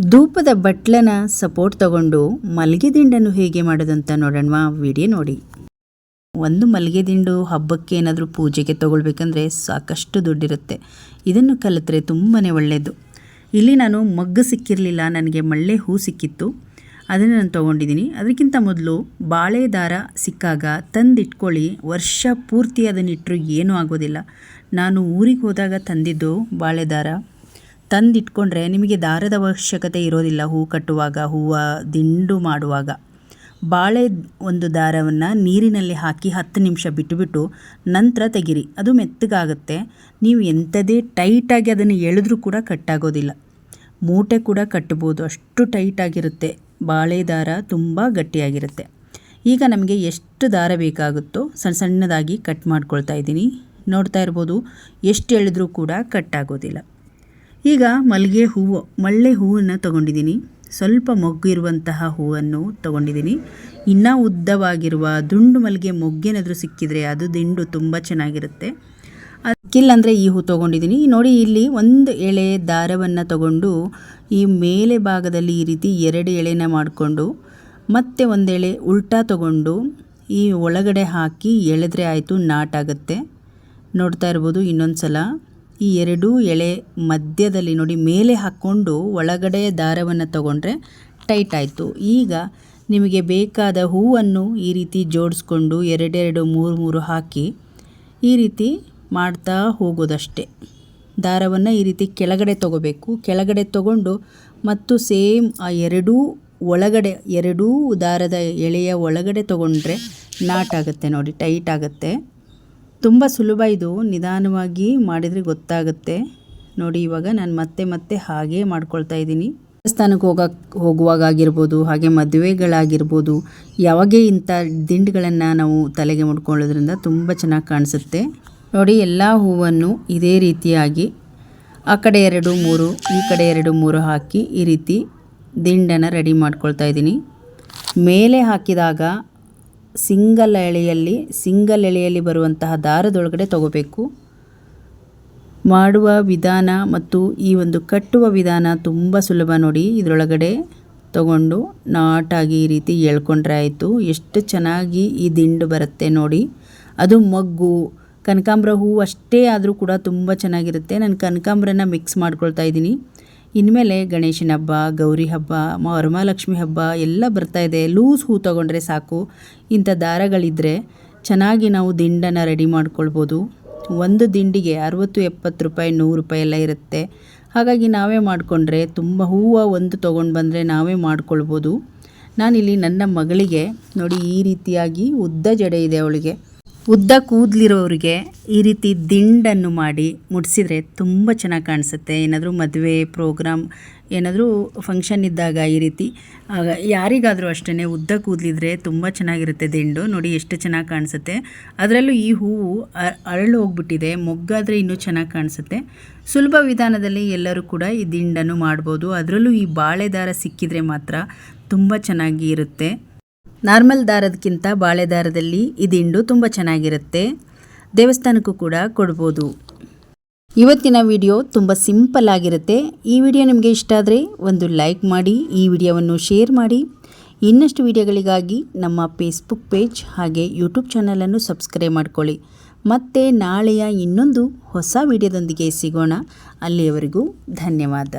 ಧೂಪದ ಬಟ್ಲನ support ತಗೊಂಡು ಮಲ್ಲಿಗೆ ದಿಂಡನ್ನು ಹೇಗೆ ಮಾಡೋದಂತ ನೋಡೋಣ. ವಿಡಿಯೋ ನೋಡಿ. ಒಂದು ಮಲ್ಲಿಗೆ ದಿಂಡು ಹಬ್ಬಕ್ಕೆ ಏನಾದರೂ ಪೂಜೆಗೆ ತಗೊಳ್ಬೇಕಂದ್ರೆ ಸಾಕಷ್ಟು ದುಡ್ಡಿರುತ್ತೆ. ಇದನ್ನು ಕಲಿತ್ರೆ ತುಂಬಾ ಒಳ್ಳೆಯದು. ಇಲ್ಲಿ ನಾನು ಮಗ್ಗು ಸಿಕ್ಕಿರಲಿಲ್ಲ, ನನಗೆ ಮಳ್ಳೆ ಹೂ ಸಿಕ್ಕಿತ್ತು, ಅದನ್ನು ನಾನು ತೊಗೊಂಡಿದ್ದೀನಿ. ಅದಕ್ಕಿಂತ ಮೊದಲು ಬಾಳೆ ದಾರ ಸಿಕ್ಕಾಗ ತಂದಿಟ್ಕೊಳ್ಳಿ, ವರ್ಷ ಪೂರ್ತಿ ಅದನ್ನಿಟ್ಟರು ಏನೂ ಆಗೋದಿಲ್ಲ. ನಾನು ಊರಿಗೆ ಹೋದಾಗ ತಂದಿದ್ದು ಬಾಳೆ ದಾರ. ತಂದಿಟ್ಕೊಂಡ್ರೆ ನಿಮಗೆ ದಾರದ ಅವಶ್ಯಕತೆ ಇರೋದಿಲ್ಲ. ಹೂ ಕಟ್ಟುವಾಗ, ಹೂವು ದಿಂಡು ಮಾಡುವಾಗ ಬಾಳೆ ಒಂದು ದಾರವನ್ನು ನೀರಿನಲ್ಲಿ ಹಾಕಿ 10 ನಿಮಿಷ ಬಿಟ್ಟುಬಿಟ್ಟು ನಂತರ ತೆಗಿರಿ. ಅದು ಮೆತ್ತಗಾಗುತ್ತೆ. ನೀವು ಎಂಥದೇ ಟೈಟಾಗಿ ಅದನ್ನು ಎಳೆದ್ರೂ ಕೂಡ ಕಟ್ಟಾಗೋದಿಲ್ಲ. ಮೂಟೆ ಕೂಡ ಕಟ್ಬೋದು, ಅಷ್ಟು ಟೈಟಾಗಿರುತ್ತೆ. ಬಾಳೆ ದಾರ ತುಂಬ ಗಟ್ಟಿಯಾಗಿರುತ್ತೆ. ಈಗ ನಮಗೆ ಎಷ್ಟು ದಾರ ಬೇಕಾಗುತ್ತೋ ಸಣ್ಣ ಸಣ್ಣದಾಗಿ ಕಟ್ ಮಾಡ್ಕೊಳ್ತಾ ಇದ್ದೀನಿ. ನೋಡ್ತಾ ಇರ್ಬೋದು, ಎಷ್ಟು ಎಳೆದ್ರೂ ಕೂಡ ಕಟ್ಟಾಗೋದಿಲ್ಲ. ಈಗ ಮಳ್ಳೆ ಹೂವನ್ನು ತೊಗೊಂಡಿದ್ದೀನಿ. ಸ್ವಲ್ಪ ಮೊಗ್ಗು ಇರುವಂತಹ ಹೂವನ್ನು ತೊಗೊಂಡಿದ್ದೀನಿ. ಇನ್ನೂ ಉದ್ದವಾಗಿರುವ ದುಂಡು ಮಲ್ಲಿಗೆ ಮೊಗ್ಗೇನಾದರೂ ಸಿಕ್ಕಿದರೆ ಅದು ದಿಂಡು ತುಂಬ ಚೆನ್ನಾಗಿರುತ್ತೆ. ಅದಕ್ಕಿಲ್ಲಂದರೆ ಈ ಹೂ ತೊಗೊಂಡಿದ್ದೀನಿ. ನೋಡಿ, ಇಲ್ಲಿ ಒಂದು ಎಳೆ ದಾರವನ್ನು ತಗೊಂಡು ಈ ಮೇಲೆ ಭಾಗದಲ್ಲಿ ಈ ರೀತಿ 2 ಎಳೆನ ಮಾಡಿಕೊಂಡು ಮತ್ತೆ ಒಂದು ಎಳೆ ಉಲ್ಟಾ ತಗೊಂಡು ಈ ಒಳಗಡೆ ಹಾಕಿ ಎಳೆದ್ರೆ ಆಯಿತು, ನಾಟಾಗುತ್ತೆ. ನೋಡ್ತಾ ಇರ್ಬೋದು. ಇನ್ನೊಂದು ಸಲ ಈ 2 ಎಳೆ ಮಧ್ಯದಲ್ಲಿ ನೋಡಿ ಮೇಲೆ ಹಾಕ್ಕೊಂಡು ಒಳಗಡೆ ದಾರವನ್ನು ತಗೊಂಡ್ರೆ ಟೈಟ್ ಆಯಿತು. ಈಗ ನಿಮಗೆ ಬೇಕಾದ ಹೂವನ್ನು ಈ ರೀತಿ ಜೋಡಿಸ್ಕೊಂಡು 2 3 ಹಾಕಿ ಈ ರೀತಿ ಮಾಡ್ತಾ ಹೋಗೋದಷ್ಟೇ. ದಾರವನ್ನು ಈ ರೀತಿ ಕೆಳಗಡೆ ತೊಗೋಬೇಕು. ಕೆಳಗಡೆ ತೊಗೊಂಡು ಮತ್ತು ಸೇಮ್ ಆ 2 ಒಳಗಡೆ 2 ದಾರದ ಎಳೆಯ ಒಳಗಡೆ ತೊಗೊಂಡ್ರೆ ನಾಟಾಗುತ್ತೆ. ನೋಡಿ, ಟೈಟ್ ಆಗುತ್ತೆ. ತುಂಬ ಸುಲಭ ಇದು. ನಿಧಾನವಾಗಿ ಮಾಡಿದರೆ ಗೊತ್ತಾಗುತ್ತೆ. ನೋಡಿ, ಇವಾಗ ನಾನು ಮತ್ತೆ ಹಾಗೇ ಮಾಡ್ಕೊಳ್ತಾ ಇದ್ದೀನಿ. ದೇವಸ್ಥಾನಕ್ಕೆ ಹೋಗುವಾಗಾಗಿರ್ಬೋದು, ಹಾಗೆ ಮದುವೆಗಳಾಗಿರ್ಬೋದು, ಯಾವಾಗೇ ಇಂಥ ದಿಂಡುಗಳನ್ನು ನಾವು ತಲೆಗೆ ಮುಡ್ಕೊಳ್ಳೋದ್ರಿಂದ ತುಂಬ ಚೆನ್ನಾಗಿ ಕಾಣಿಸುತ್ತೆ. ನೋಡಿ, ಎಲ್ಲ ಹೂವನ್ನು ಇದೇ ರೀತಿಯಾಗಿ ಆ ಕಡೆ 2 3 ಈ ಕಡೆ 2 3 ಹಾಕಿ ಈ ರೀತಿ ದಿಂಡನ್ನು ರೆಡಿ ಮಾಡ್ಕೊಳ್ತಾ ಇದ್ದೀನಿ. ಮೇಲೆ ಹಾಕಿದಾಗ ಸಿಂಗಲ್ ಎಳೆಯಲ್ಲಿ ಬರುವಂತಹ ದಾರದೊಳಗಡೆ ತಗೋಬೇಕು. ಮಾಡುವ ವಿಧಾನ ಮತ್ತು ಈ ಒಂದು ಕಟ್ಟುವ ವಿಧಾನ ತುಂಬ ಸುಲಭ. ನೋಡಿ, ಇದರೊಳಗಡೆ ತಗೊಂಡು ನಾಟಾಗಿ ಈ ರೀತಿ ಎಳ್ಕೊಂಡ್ರೆ ಆಯಿತು. ಎಷ್ಟು ಚೆನ್ನಾಗಿ ಈ ದಿಂಡು ಬರುತ್ತೆ ನೋಡಿ. ಅದು ಮೊಗ್ಗು ಕನಕಾಂಬರ ಹೂವು ಅಷ್ಟೇ ಆದರೂ ಕೂಡ ತುಂಬ ಚೆನ್ನಾಗಿರುತ್ತೆ. ನಾನು ಕನಕಾಂಬರನ ಮಿಕ್ಸ್ ಮಾಡ್ಕೊಳ್ತಾ ಇದ್ದೀನಿ. ಇನ್ಮೇಲೆ ಗಣೇಶನ ಹಬ್ಬ, ಗೌರಿ ಹಬ್ಬ, ವರಮಹಾಲಕ್ಷ್ಮಿ ಹಬ್ಬ ಎಲ್ಲ ಬರ್ತಾಯಿದೆ. ಲೂಸ್ ಹೂ ತೊಗೊಂಡ್ರೆ ಸಾಕು. ಇಂಥ ದಾರಗಳಿದ್ದರೆ ಚೆನ್ನಾಗಿ ನಾವು ದಿಂಡನ್ನು ರೆಡಿ ಮಾಡ್ಕೊಳ್ಬೋದು. ಒಂದು ದಿಂಡಿಗೆ 60-70 ರೂಪಾಯಿ, 100 ರೂಪಾಯಿ ಎಲ್ಲ ಇರುತ್ತೆ. ಹಾಗಾಗಿ ನಾವೇ ಮಾಡಿಕೊಂಡ್ರೆ ತುಂಬ ಹೂವು ಒಂದು ತೊಗೊಂಡು ಬಂದರೆ ನಾವೇ ಮಾಡ್ಕೊಳ್ಬೋದು. ನಾನಿಲ್ಲಿ ನನ್ನ ಮಗಳಿಗೆ ನೋಡಿ, ಈ ರೀತಿಯಾಗಿ ಉದ್ದ ಜಡೆ ಇದೆ ಅವಳಿಗೆ. ಉದ್ದ ಕೂದಲಿರೋರಿಗೆ ಈ ರೀತಿ ದಿಂಡನ್ನು ಮಾಡಿ ಮುಡಿಸಿದರೆ ತುಂಬ ಚೆನ್ನಾಗಿ ಕಾಣಿಸುತ್ತೆ. ಏನಾದರೂ ಮದುವೆ ಪ್ರೋಗ್ರಾಮ್, ಏನಾದರೂ ಫಂಕ್ಷನ್ ಇದ್ದಾಗ ಈ ರೀತಿ ಯಾರಿಗಾದರೂ ಅಷ್ಟೇ ಉದ್ದ ಕೂದಲಿದ್ರೆ ತುಂಬ ಚೆನ್ನಾಗಿರುತ್ತೆ ದಿಂಡು. ನೋಡಿ, ಎಷ್ಟು ಚೆನ್ನಾಗಿ ಕಾಣಿಸುತ್ತೆ. ಅದರಲ್ಲೂ ಈ ಹೂವು ಅರಳು ಹೋಗ್ಬಿಟ್ಟಿದೆ, ಮೊಗ್ಗಾದರೆ ಇನ್ನೂ ಚೆನ್ನಾಗಿ ಕಾಣಿಸುತ್ತೆ. ಸುಲಭ ವಿಧಾನದಲ್ಲಿ ಎಲ್ಲರೂ ಕೂಡ ಈ ದಿಂಡನ್ನು ಮಾಡ್ಬೋದು. ಅದರಲ್ಲೂ ಈ ಬಾಳೆ ದಾರ ಸಿಕ್ಕಿದರೆ ಮಾತ್ರ ತುಂಬ ಚೆನ್ನಾಗಿ ಇರುತ್ತೆ. ನಾರ್ಮಲ್ ದಾರದಕ್ಕಿಂತ ಬಾಳೆ ದಾರದಲ್ಲಿ ಈ ದಿಂಡು ತುಂಬ ಚೆನ್ನಾಗಿರುತ್ತೆ. ದೇವಸ್ಥಾನಕ್ಕೂ ಕೂಡ ಕೊಡ್ಬೋದು. ಇವತ್ತಿನ ವಿಡಿಯೋ ತುಂಬ ಸಿಂಪಲ್ ಆಗಿರುತ್ತೆ. ಈ ವಿಡಿಯೋ ನಿಮಗೆ ಇಷ್ಟ ಆದರೆ ಒಂದು ಲೈಕ್ ಮಾಡಿ, ಈ ವಿಡಿಯೋವನ್ನು ಶೇರ್ ಮಾಡಿ. ಇನ್ನಷ್ಟು ವಿಡಿಯೋಗಳಿಗಾಗಿ ನಮ್ಮ ಫೇಸ್ಬುಕ್ ಪೇಜ್ ಹಾಗೆ ಯೂಟ್ಯೂಬ್ ಚಾನಲನ್ನು ಸಬ್ಸ್ಕ್ರೈಬ್ ಮಾಡ್ಕೊಳ್ಳಿ. ಮತ್ತೆ ನಾಳೆಯ ಇನ್ನೊಂದು ಹೊಸ ವಿಡಿಯೋದೊಂದಿಗೆ ಸಿಗೋಣ. ಅಲ್ಲಿಯವರೆಗೂ ಧನ್ಯವಾದ.